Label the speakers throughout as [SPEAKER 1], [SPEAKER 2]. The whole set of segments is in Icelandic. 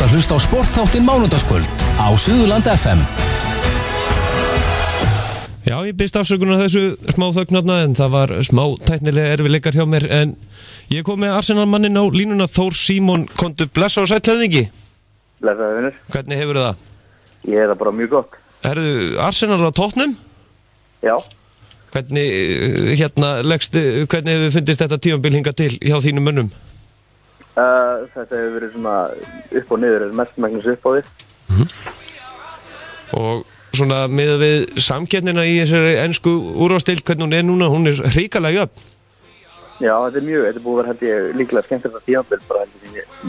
[SPEAKER 1] að hlusta á sportþáttinn mánudagskvöld á Suðurland FM.
[SPEAKER 2] Já, ég biðst afsökunar þessu smá þögnarna en það var smá tæknilega erfiðleikar hjá mér en ég kom með Arsenal-mannin á línuna Þór Símon, komdu blessa og sæll höfðingi.
[SPEAKER 3] Blessaði vinur.
[SPEAKER 2] Hvernig hefur það?
[SPEAKER 3] Ég hef það bara mjög gott.
[SPEAKER 2] Herðu, Arsenal á Tottenham?
[SPEAKER 3] Já.
[SPEAKER 2] Hvernig, hvernig hefur fundist þetta tímabil hingað til hjá þínum mönnum?
[SPEAKER 3] Þetta hefur verið svona upp og niður, mestmægnis upp á því.
[SPEAKER 2] Og svona miðað við samkeppnina í þessari ensku úrvalsdeild, hvernig hún núna, hún hrikalega jöfn.
[SPEAKER 3] Já, þetta er búið að vera held ég líklega skemmtilegt tímabil bara held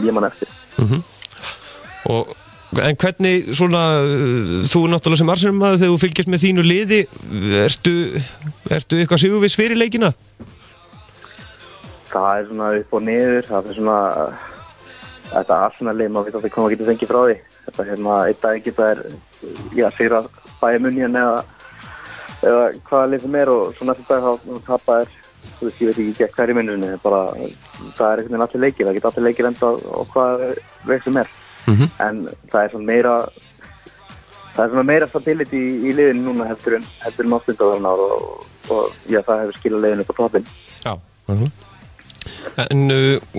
[SPEAKER 3] ég man eftir.
[SPEAKER 2] En hvernig svona, þú náttúrulega sem Arsenal-maður þegar þú fylgjast með þínu liði, ertu eitthvað sigurviss fyrir leikina?
[SPEAKER 3] Það er svona upp og niður, það er svona þetta Arsenal-lið, maður veit að það koma að geta fengið frá því. Þetta einn dag geta sigra Bayern München eða hvaða lið sem og svo næsta dag þá tapa þú veist, ég veit ekki gegn hverju minnunni, bara það er einhvern veginn allir leikir, það geta allir leikir enda á hvaða veg sem en það er svona meira stability í liðinu núna heldur en áttundavörna og já, það hefur skilað liðinu upp á toppinn.
[SPEAKER 2] Já, en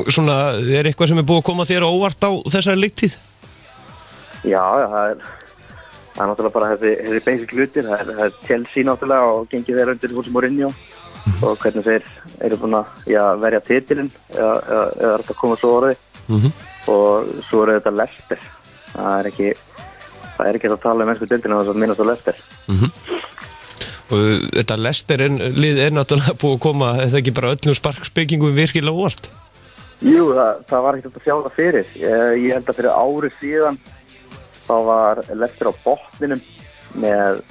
[SPEAKER 2] svona, er eitthvað sem búið að koma þér óvart á þessari leiktíð?
[SPEAKER 3] Já, það er náttúrulega bara þessi basic hlutir, það er Chelsea náttúrulega og gengið þeirra undir Jose Mourinho og hvernig þeir eru búin að verja titilinn eða þetta koma svo orði og svo eru þetta Leicester, það er ekki að tala um ensku deildina þess að minnast á Leicester.
[SPEAKER 2] Og þetta Leicester lið náttúrulega búið að koma, er það ekki bara öllum sparkspekingum virkilega óvart?
[SPEAKER 3] Jú, það var ekkert að sjá það fyrir, ég held að fyrir ári síðan þá var Leicester á botninum með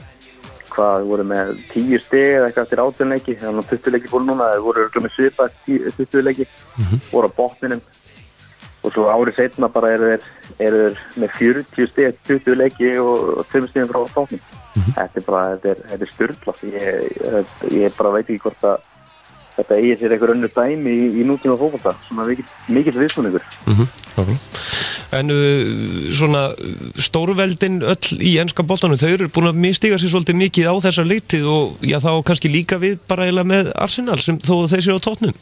[SPEAKER 3] hvað voru með 10 stig eða eitthvað eftir 18 leiki, þannig að 20 leiki búin núna, þeir voru örugglega með svipað 20 leiki, voru á botninum og svo árið seinna bara eru þeir með 40 stig 20 leiki og 2 stigum frá botnin. Þetta er sturlað, ég bara veit ekki hvort að þetta eigi sér einhver önnur dæmi í nútíma fótbolta, svona mikill viðsnúningur.
[SPEAKER 2] En svona stórveldin öll í enska boltanum, þau eru búin að mistiga sér svolítið mikið á þessa leiktíð og já, þá kannski líka við bara eiginlega með Arsenal sem þó þeir séu á Tottenham.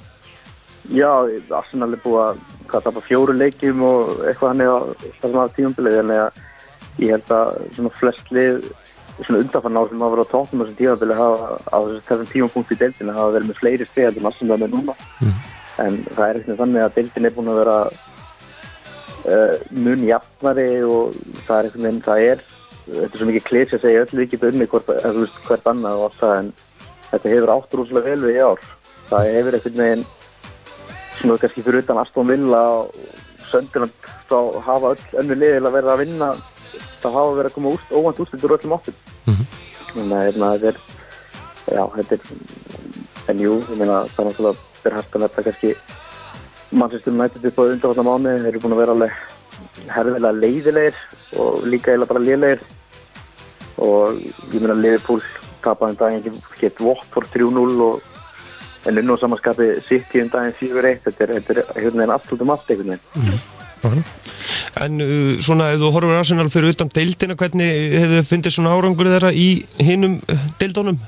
[SPEAKER 2] Já,
[SPEAKER 3] Arsenal er búið að tapa 4 leikjum og eitthvað hann á þessum tímabilið, þannig að ég held að svona flest lið svona undanfarn ár sem hafa verið á Tottenham þessum tímabilið hafa á þessum tímapunkt í deildinni hafa verið með fleiri stig heldur en Arsenal með núna. En það er eitthvað þannig að deildin er búin að vera mun jafnari og það er eitthvað þetta er svo mikið klísja að segja öll vikið unni hvert annað og allt það en þetta hefur átt rosalega vel við í ár. Það hefur eitthvað veginn svona kannski fyrir utan Aston Villa og Sunderland þá hafa öll önnur lið að vera að vinna það hafa verið að koma óvænt úrslit úr öllum áttum. Þannig að þetta er en jú, ég meina það er náttúrulega hægt að nefna kannski Manchester United upp á undanfarna mánuði, þeir eru búin að vera alveg herfilega leiðilegir og líka eiginlega bara lélegir og ég meina Liverpool tapaði daginn gett Watford 3-0 en unnu á samanskapi City daginn 4-1, þetta er einhvern veginn allt út allt einhvern veginn.
[SPEAKER 2] En svona ef þú horfir Arsenal fyrir utan deildina, hvernig hefur þið fundið svona árangur þeirra í hinum deildunum?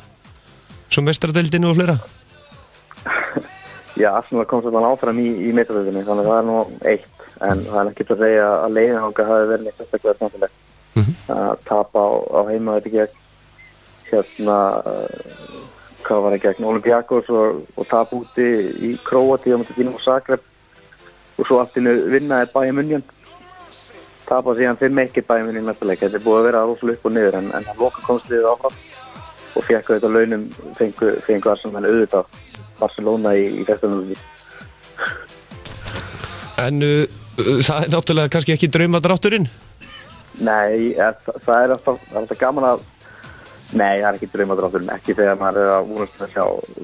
[SPEAKER 2] Svo meistaradeildinu og fleira?
[SPEAKER 3] Já, Arsenal kom svolítið áfram í meistaradeildinni, þannig að það er nú eitt, en það er ekkert að segja að leiðin okkar hafi verið neitt sérstaklega skemmtilegt. Að tapa á heimavelli gegn hvað var það gegn Olympiakos og tapa úti í Króatíu á móti Dinamo Zagreb og svo allt innu vinnaði Bayern München. Tapa síðan 5-1 Bayern München í næsta leik. Þetta er búið að vera rosalega upp og niður en að loka komst liðið áfram og fekk auðvitað launum fengu Arsenal auðvitað Barcelona í festunum.
[SPEAKER 2] En það er náttúrulega kannski ekki draumadrátturinn?
[SPEAKER 3] Nei, það er alltaf gaman að nei, það er ekki draumadrátturinn, ekki þegar maður er að vonast að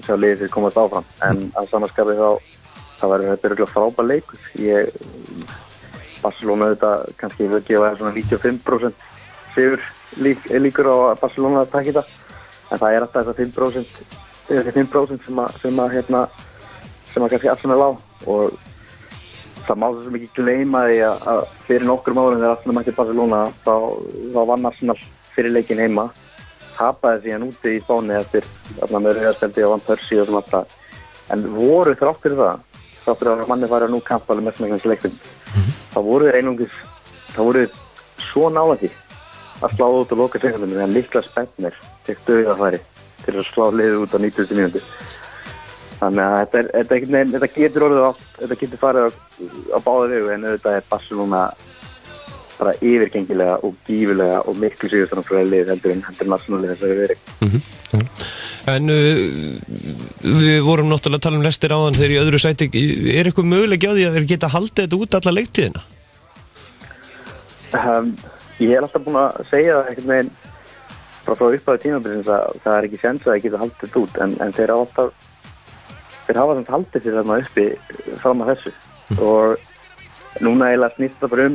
[SPEAKER 3] sjá liðið til komast áfram en að samanskapi þá verður þetta örugglega frábær leikur. Barcelona auðvitað kannski hefur gefað svona 95% sigur líkur á að Barcelona taki þetta en það er alltaf þess að 5% sem að kannski Arsenal á og það má svo mikið gleyma því að fyrir nokkrum árum þegar Arsenal mætti Barcelona þá vann Arsenal fyrir leikinn heima, tapaði síðan úti í Spáni eftir með rauðaspjaldi og Van Persie og svona alltaf, en voru þrátt fyrir að manni fari að nú kampalið mestmæknans leiktum, þá voru þeir svo nálægt því að slá út og loka sekundum þegar Niklas Bentner tek dauðafæri til að slá liðið út á 90. mínútu. Þannig að þetta getur farið á báða vegu, en auðvitað Barcelona bara yfirgengilega og gífurlega og miklu sigurstranglegri lið heldur en Arsenal þessari verið.
[SPEAKER 2] En við vorum náttúrulega að tala Leicester áðan þegar í öðru sæti, er eitthvað möguleiki á því að þeir geta haldið þetta út alla leiktíðina?
[SPEAKER 3] Ég hef alltaf búin að segja það einhvern veginn frá upphafi tímabilsins að það er ekki séns að það geta haldið þetta út, en þeir hafa samt haldið sér þarna uppi fram að þessu, og núna eiginlega snýst það bara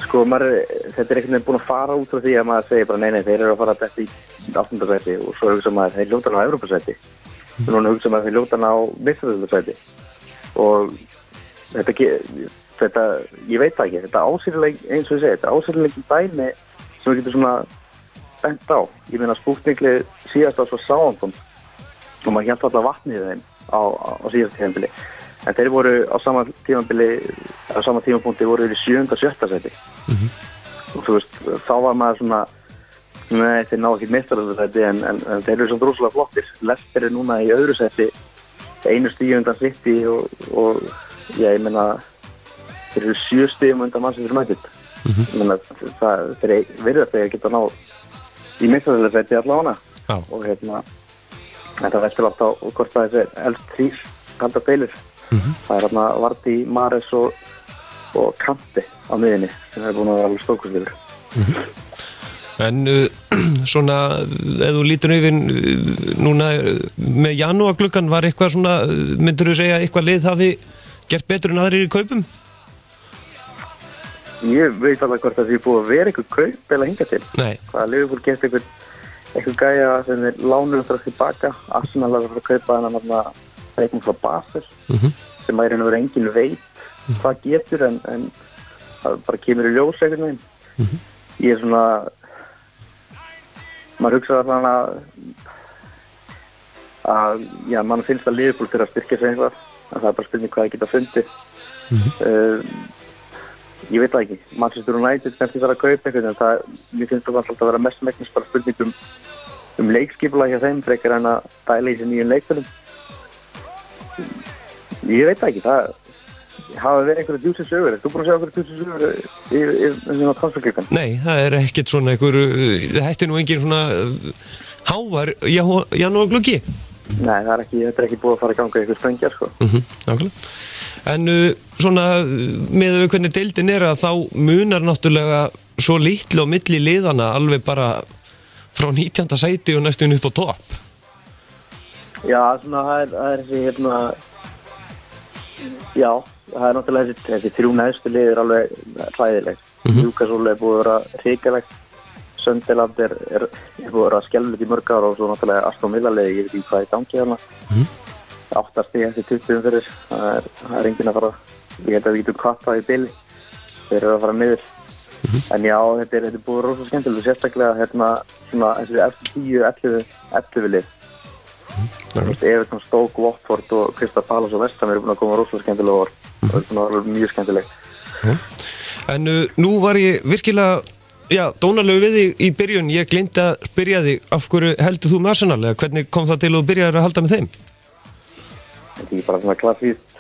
[SPEAKER 3] sko, þetta er einhvern veginn búin að fara út frá því að maður segir bara nei, þeir eru að fara að detta í 8. sæti og svo hugsa maður þeir hljóta á Evrópusæti og núna hugsa maður þeir hljóta á Meistaradeildarsæti, og þetta, ég veit það ekki, þetta ásýrleik, eins og ég segi, þetta ásýrleik dæmi sem við getum svona bent á. Ég meina spútninglið síðast á svo Southampton og maður hélt alltaf vatnið þeim á síðasta tímabili, en þeir voru á sama tímapunkti voru þeir í 7. og 7. sæti, og þú veist, þá var maður svona nei, þeir ná ekki Meistaradeildarsæti, en þeir eru svona rosalega flottir. Leicester er núna í öðru sæti, einu stíu undan City og ég meina þeir eru 7 stigum undan Manchester United. Þeir virðast þegar geta ná í Meistaradeildarsæti allavega, og þetta veltur alltaf á hvort það þessi elst 3 kalda deilir. Það er Vardy, Mahrez og Kante á miðinni sem er búin að vera alveg stórkostlegur.
[SPEAKER 2] En svona, ef þú lítur yfir núna með janúargluggan, var eitthvað svona, myndirðu segja eitthvað lið hafi gert betur en aðrir í kaupum?
[SPEAKER 3] Ég veit alveg hvort það sé búið að vera eitthvað kaup eða hinga til.
[SPEAKER 2] Nei.
[SPEAKER 3] Hvaða Liverpool gert eitthvað gæja sem þeir lánuðu strax tilbaka. Arsenal var að kaupa þennan reiknum frá Basel, sem að vera engin veit hvað getur, en það bara kemur í ljós einhvern veginn. Ég er svona, maður hugsaði að já, mann finnst að Liverpool fyrir að styrkja sig eitthvað, en það er bara spurning hvað það geta fundið. Ég veit það ekki, Manchester United kannski þarf að kaupa eitthvað, en mér finnst það alltaf að vera mestmegnis bara spurning leikskipulag hjá þeim frekar en að dæla í sér nýjum leikfölum. Ég veit það ekki, það hafa verið einhverju djúsins sögur. Er þú búin að segja einhverju djúsins sögur í þessum transfergluggan? Nei,
[SPEAKER 2] það er ekkert svona það hætti nú engin svona hávar janúargluggi.
[SPEAKER 3] Nei, þetta er ekki búið að fara að ganga eitthvað sprengja, sko.
[SPEAKER 2] Nákvæmlega. En svona, með hvernig deildin er að þá munar náttúrulega svo litlu á milli liðana alveg bara frá 19. sæti og næstum upp á topp.
[SPEAKER 3] Já, svona, það er þessi, já, það er náttúrulega þessi 3 neðstu lið er alveg hræðilegt. Newcastle er búið að vera hrikalegt, Sunderland er búið að vera skelfilegt í mörg ára, og svo náttúrulega Aston Villa liðið, ég veit ekki hvað í gangi þarna. 8 stig eftir 20 fyrir, það er enginn að fara, ég held að við getum kvartað í bili, þeir eru að fara niður. En já, þetta er búið rosalega skemmtilegt, sérstaklega svona þessi eftir 10-11 lið. Everton, Stoke, Watford og Crystal Palace og West Ham eru búin að koma rosalega skemmtilega orð, það er búin að vera mjög skemmtilegt.
[SPEAKER 2] En nú var ég virkilega, dónalegu við þig í byrjun, ég gleymdi að spyrja þig, af hverju heldur þú með Arsenal, eða hvernig kom það til að þú byrjaðir að halda með þeim?
[SPEAKER 3] Þetta er bara svona klassískt,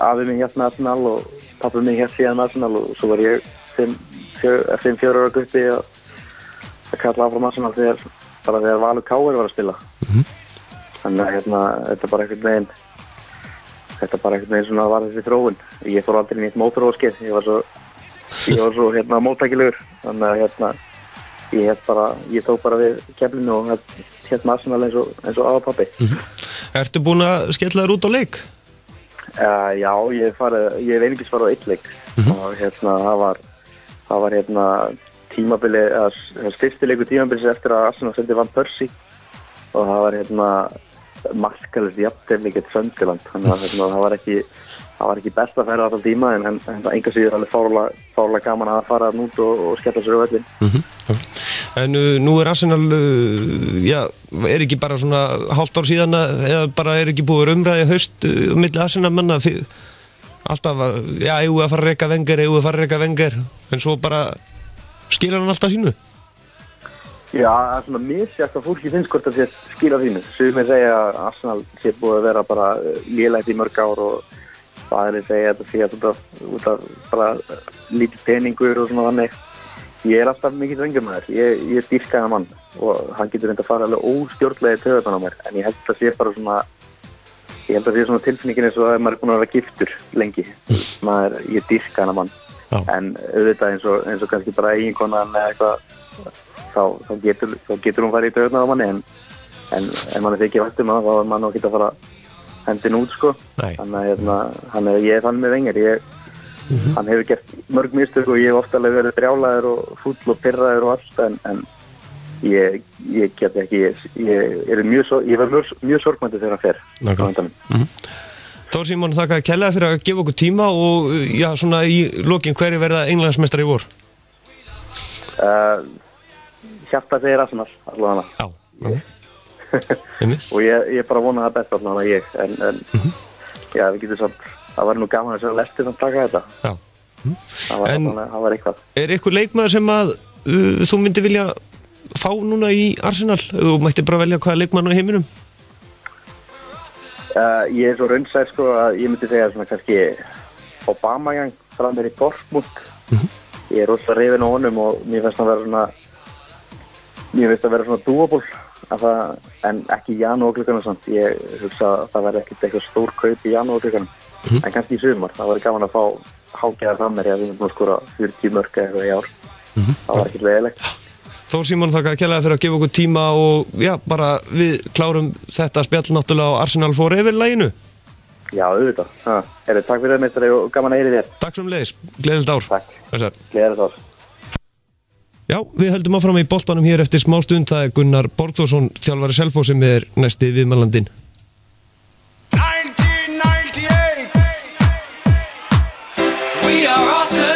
[SPEAKER 3] afi minn hélt með Arsenal og pappi minn hélt síðan með Arsenal, og svo var ég 5-4 ára guppi að kalla áfram Arsenal þegar Valur Káir var að spila. Þannig að þetta bara einhvern veginn svona var þessi þróun. Ég fór aldrei nýtt mótorhóskið, ég var svo móttækilegur, þannig að ég tók bara við keflinu og hélt með Arsenal eins og afa pappi.
[SPEAKER 2] Ertu búin að skella þér út á leik?
[SPEAKER 3] Já, ég hef einungis farið á 1 leik, og það var tímabili, fyrsti leikur tímabilis eftir að Arsenal sendi Van Persie, og það var markalegt jafntefli gegn Sunderland, þannig að það var ekki það var ekki best að færa alltaf tíma en það enga síður alveg fárlega gaman að fara út og skella sér á völlin.
[SPEAKER 2] En nú Arsenal, er ekki bara svona hálft ár síðan eða bara er ekki búið umræði haust milli Arsenal manna alltaf eigum við að fara að reka Wenger, en svo bara skilar hann alltaf sínu?
[SPEAKER 3] Já, það svona misjætt að fólki finnst hvort að sé skila sínu. Sumir segja að Arsenal sé búið að vera bara lélegt í mörg ár og aðrir segja þetta sé út af bara lítið peningur og svona þannig. Ég er alltaf mikill Wenger-maður. Ég dýrka hann mann og hann getur reynda að fara alveg óstjórnlega í taugarnar á mér, en ég held að það sé bara svona svona tilfinningin eins og að maður er búin að vera giftur lengi. Ég dýrka hann mann. En auðvitað eins og kannski bara eiginkonan eða eitthvað, þá getur hún farið í taugarnar á manni, en mann er ekki vænt um það, þá er mann ekki að fara hendin út, sko. Þannig ég er þannig með Wenger. Hann hefur gert mörg mistök og ég hef ofta alveg verið brjálaður og fúll og pirraður og allt, en ég get ekki, ég var mjög sorgmæntið þegar hann fer.
[SPEAKER 2] Þór Símon, þakka kærlega fyrir að gefa okkur tíma og svona í lokin, hverju verða Englandsmeistari í vor?
[SPEAKER 3] Hjarta segir Arsenal, allavega hana. Og ég bara vona það best allavega ég, en við getum samt, það var nú gaman að sjá Leicester að taka þetta. Það var eitthvað. Er
[SPEAKER 2] eitthvað leikmaður sem að þú myndi vilja fá núna í Arsenal? Þú mætti bara velja hvaða leikmann á heiminum?
[SPEAKER 3] Ég er svo raunsær, sko, að ég myndi segja svona kannski Aubameyang frá mér í Dortmund. Ég er rosalega hrifinn á honum og mér finnst að vera svona doable, en ekki í janúarglugganum samt. Ég hugsa að það verði ekkert eitthvað stór kaup í janúarglugganum, en kannski í sumar. Það var gaman að fá hágæðar frá mér, ég hef búin að skora 40 mörk eða eitthvað í ár. Það var ekkert leiðilegt.
[SPEAKER 2] Þór Símon, þakka kærlega fyrir að gefa okkur tíma og bara við klárum þetta spjall náttúrulega á Arsenal Forever-laginu.
[SPEAKER 3] Já, auðvitað. Takk fyrir það, meistari, og gaman að heyra þér.
[SPEAKER 2] Takk sömuleiðis. Gleðilegt ár.
[SPEAKER 3] Takk. Gleðilegt ár.
[SPEAKER 2] Já, við höldum áfram í boltanum hér eftir smá stund. Það er Gunnar Borgþórsson, þjálfari Selfoss, sem er næsti viðmælandinn.
[SPEAKER 4] 1998 We are Arsenal.